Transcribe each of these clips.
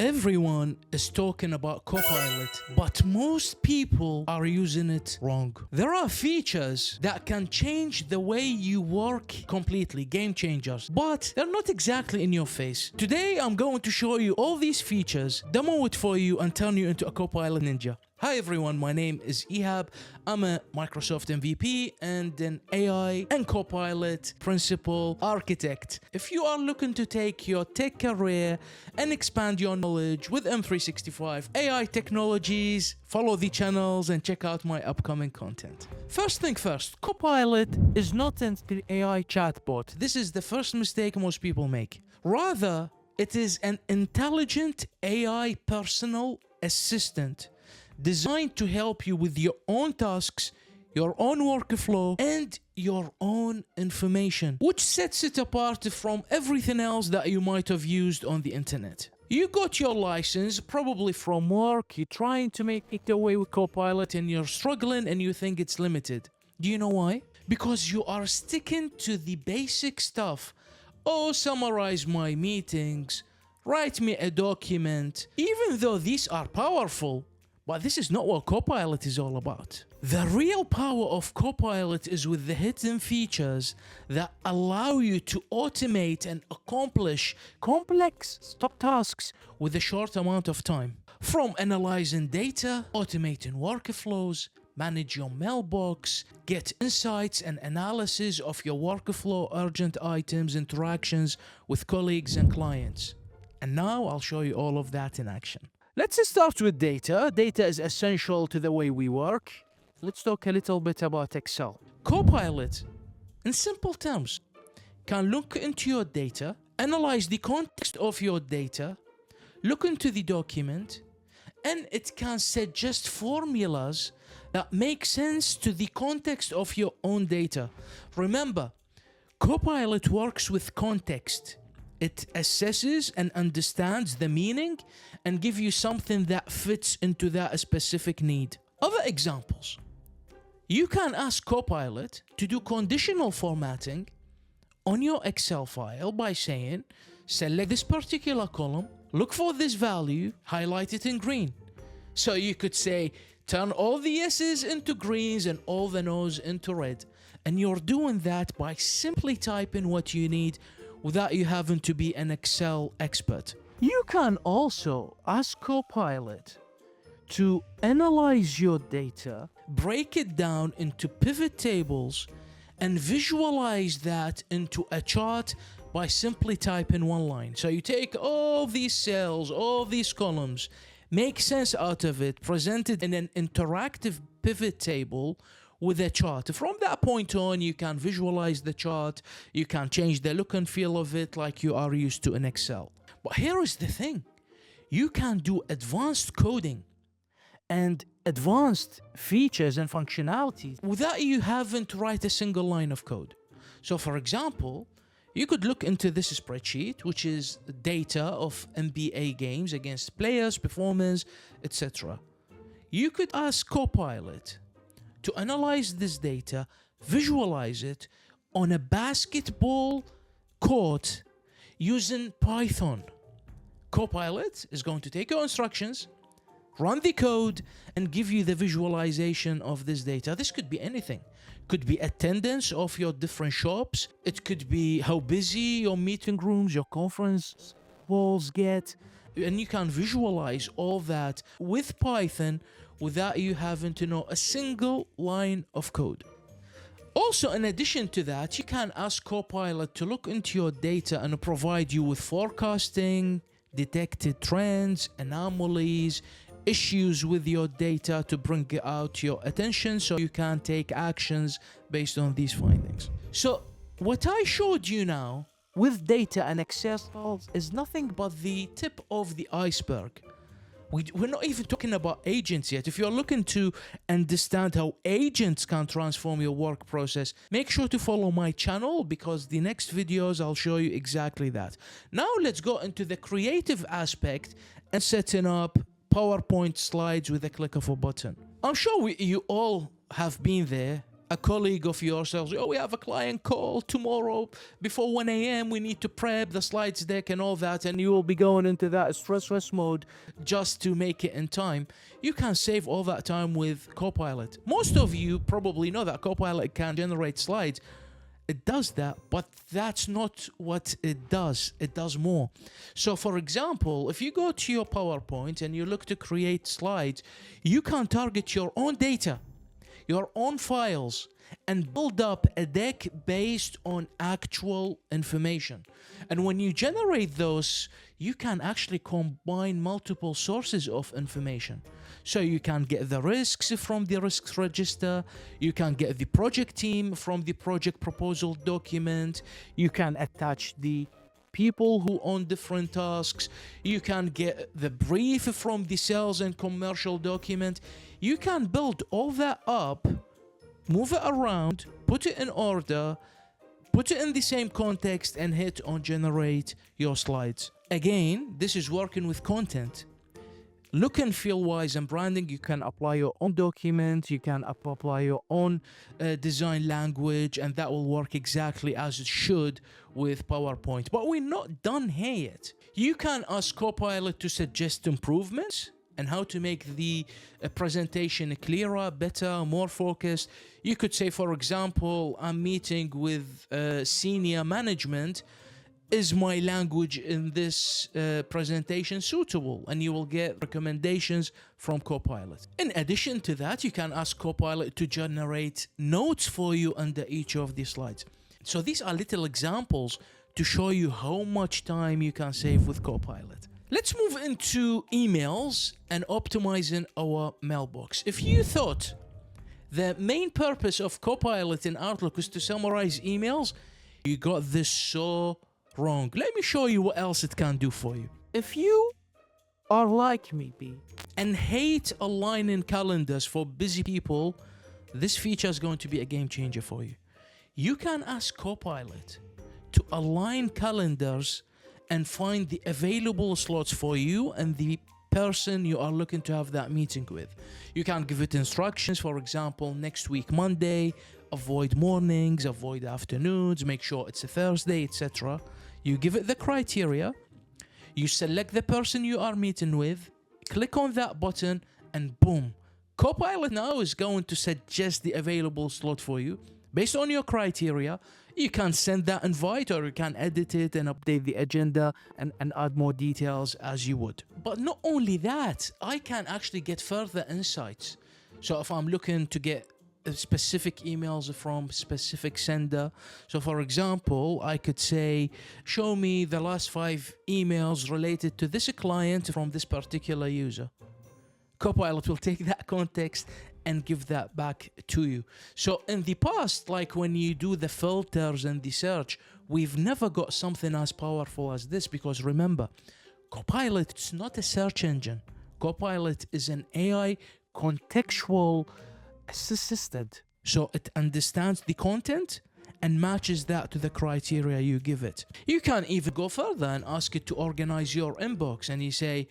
Everyone is talking about Copilot, but most people are using it wrong. There are features that can change the way you work completely, game changers, but they're not exactly in your face. Today, I'm going to show you all these features, demo it for you, and turn you into a Copilot ninja. Hi everyone, my name is Ihab. I'm a Microsoft MVP and an AI and Copilot principal architect. If you are looking to take your tech career and expand your knowledge with M365 AI technologies, follow the channels and check out my upcoming content. First thing first, Copilot is not an AI chatbot. This is the first mistake most people make. Rather, it is an intelligent AI personal assistant designed to help you with your own tasks, your own workflow, and your own information, which sets it apart from everything else that you might have used on the internet. You got your license, probably from work, you're trying to make it away with Copilot and you're struggling and you think it's limited. Do you know why? Because you are sticking to the basic stuff. Oh, summarize my meetings, write me a document. Even though these are powerful, but this is not what Copilot is all about. The real power of Copilot is with the hidden features that allow you to automate and accomplish complex tasks with a short amount of time. From analyzing data, automating workflows, manage your mailbox, get insights and analysis of your workflow, urgent items, interactions with colleagues and clients. And now I'll show you all of that in action. Let's start with data. Data is essential to the way we work. Let's talk a little bit about Excel. Copilot, in simple terms, can look into your data, analyze the context of your data, look into the document, and it can suggest formulas that make sense to the context of your own data. Remember, Copilot works with context. It assesses and understands the meaning and gives you something that fits into that specific need. Other examples. You can ask Copilot to do conditional formatting on your Excel file by saying, select this particular column, look for this value, highlight it in green. So you could say, turn all the yeses into greens and all the no's into red. And you're doing that by simply typing what you need without you having to be an Excel expert. You can also ask Copilot to analyze your data, break it down into pivot tables, and visualize that into a chart by simply typing one line. So you take all these cells, all these columns, make sense out of it, present it in an interactive pivot table with a chart. From that point on, you can visualize the chart, you can change the look and feel of it like you are used to in Excel. But here is the thing, you can do advanced coding and advanced features and functionalities without you having to write a single line of code. So for example, you could look into this spreadsheet, which is data of NBA games against players, performance, etc. You could ask Copilot to analyze this data, visualize it on a basketball court using Python. Copilot is going to take your instructions, run the code, and give you the visualization of this data. This could be anything. Could be attendance of your different shops. It could be how busy your meeting rooms, your conference halls get. And you can visualize all that with Python without you having to know a single line of code. Also, in addition to that, you can ask Copilot to look into your data and provide you with forecasting, detected trends, anomalies, issues with your data to bring it out to your attention so you can take actions based on these findings. So what I showed you now with data and Excel is nothing but the tip of the iceberg. We're not even talking about agents yet. If you're looking to understand how agents can transform your work process, make sure to follow my channel because the next videos I'll show you exactly that. Now let's go into the creative aspect and setting up PowerPoint slides with a click of a button. I'm sure you all have been there. a colleague of yours tells you, oh, we have a client call tomorrow before 1 a.m. We need to prep the slides deck and all that. And you will be going into that stress mode just to make it in time. You can save all that time with Copilot. Most of you probably know that Copilot can generate slides. It does that, but that's not what it does. It does more. So for example, if you go to your PowerPoint and you look to create slides, you can target your own data, your own files, and build up a deck based on actual information. And when you generate those, you can actually combine multiple sources of information. So you can get the risks from the risks register, you can get the project team from the project proposal document, you can attach the people who own different tasks, you can get the brief from the sales and commercial document. You can build all that up, move it around, put it in order, put it in the same context, and hit on generate your slides. Again, this is working with content. Look and feel wise and branding, you can apply your own document, you can apply your own design language, and that will work exactly as it should with PowerPoint. But we're not done here yet. You can ask Copilot to suggest improvements and how to make the presentation clearer, better, more focused. You could say, for example, I'm meeting with senior management. Is my language in this presentation suitable? And you will get recommendations from Copilot. In addition to that, you can ask Copilot to generate notes for you under each of these slides. So these are little examples to show you how much time you can save with Copilot. Let's move into emails and optimizing our mailbox. If you thought the main purpose of Copilot in Outlook is to summarize emails, you got this so wrong. Let me show you what else it can do for you. If you are like me, B, and hate aligning calendars for busy people, this feature is going to be a game changer for you. You can ask Copilot to align calendars and find the available slots for you and the person you are looking to have that meeting with. You can give it instructions, for example, next week Monday, avoid mornings, avoid afternoons, make sure it's a Thursday, etc. You give it the criteria, you select the person you are meeting with, click on that button, and boom. Copilot now is going to suggest the available slot for you. Based on your criteria, you can send that invite, or you can edit it and update the agenda and add more details as you would. But not only that, I can actually get further insights. So if I'm looking to get specific emails from specific sender, so for example, I could say, show me the last 5 emails related to this client from this particular user. Copilot will take that context and give that back to you. So in the past, like when you do the filters and the search, we've never got something as powerful as this, because remember, Copilot is not a search engine. Copilot is an AI contextual assistant. So it understands the content and matches that to the criteria you give it. You can even go further and ask it to organize your inbox, and you say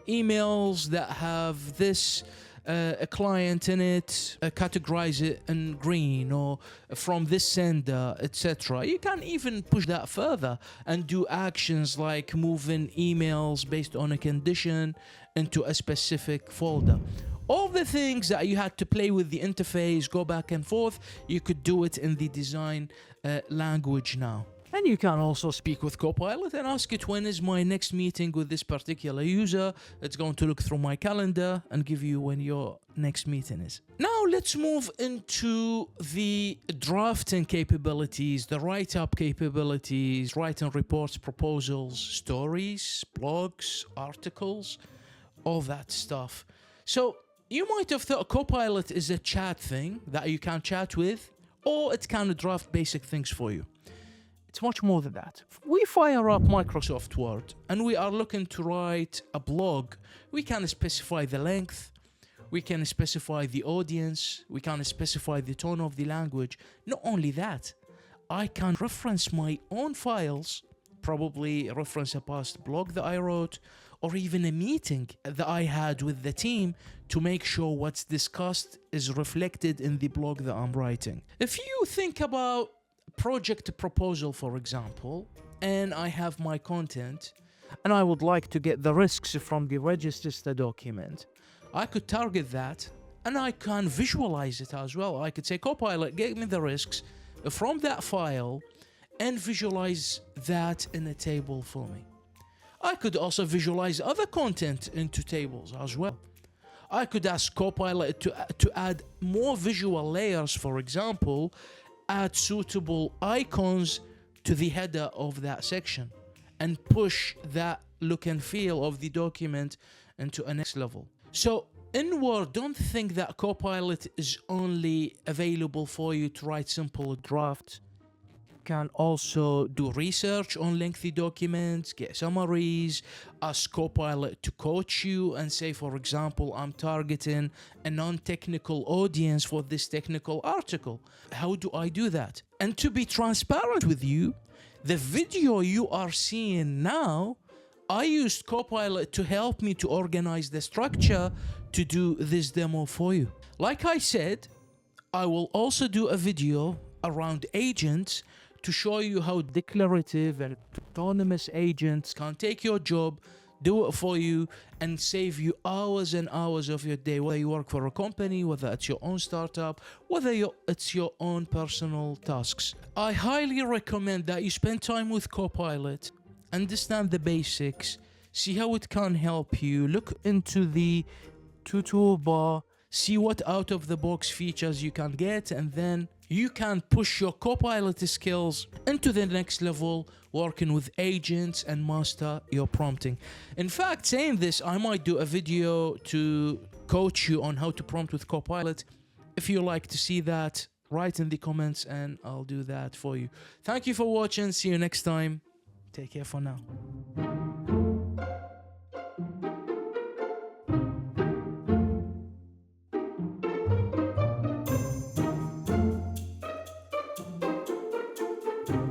emails that have this a client in it, categorize it in green, or from this sender, etc. You can even push that further and do actions like moving emails based on a condition into a specific folder. All the things that you had to play with the interface, go back and forth, you could do it in the design language now. And you can also speak with Copilot and ask it, when is my next meeting with this particular user? It's going to look through my calendar and give you when your next meeting is. Now let's move into the drafting capabilities, the write-up capabilities, writing reports, proposals, stories, blogs, articles, all that stuff. So you might have thought Copilot is a chat thing that you can chat with, or it can draft basic things for you. It's much more than that. We fire up Microsoft Word and we are looking to write a blog. We can specify the length, we can specify the audience, we can specify the tone of the language. Not only that, I can reference my own files probably reference a past blog that I wrote, or even a meeting that I had with the team to make sure what's discussed is reflected in the blog that I'm writing. If you think about project proposal, for example, and I have my content, and I would like to get the risks from the register document, I could target that, and I can visualize it as well. I could say, Copilot, get me the risks from that file and visualize that in a table for me. I could also visualize other content into tables as well. I could ask Copilot to add more visual layers, for example, add suitable icons to the header of that section, and push that look and feel of the document into a next level. So in Word, don't think that Copilot is only available for you to write simple drafts. You can also do research on lengthy documents, get summaries, ask Copilot to coach you and say, for example, I'm targeting a non-technical audience for this technical article. How do I do that? And to be transparent with you, the video you are seeing now, I used Copilot to help me to organize the structure to do this demo for you. Like I said, I will also do a video around agents to show you how declarative and autonomous agents can take your job, do it for you, and save you hours and hours of your day, whether you work for a company, whether it's your own startup, whether it's your own personal tasks. I highly recommend that you spend time with Copilot, understand the basics, see how it can help you, look into the toolbar, see what out-of-the-box features you can get, and then you can push your Copilot skills into the next level, working with agents, and master your prompting. In fact, saying this, I might do a video to coach you on how to prompt with Copilot. If you like to see that, write in the comments and I'll do that for you. Thank you for watching. See you next time. Take care for now.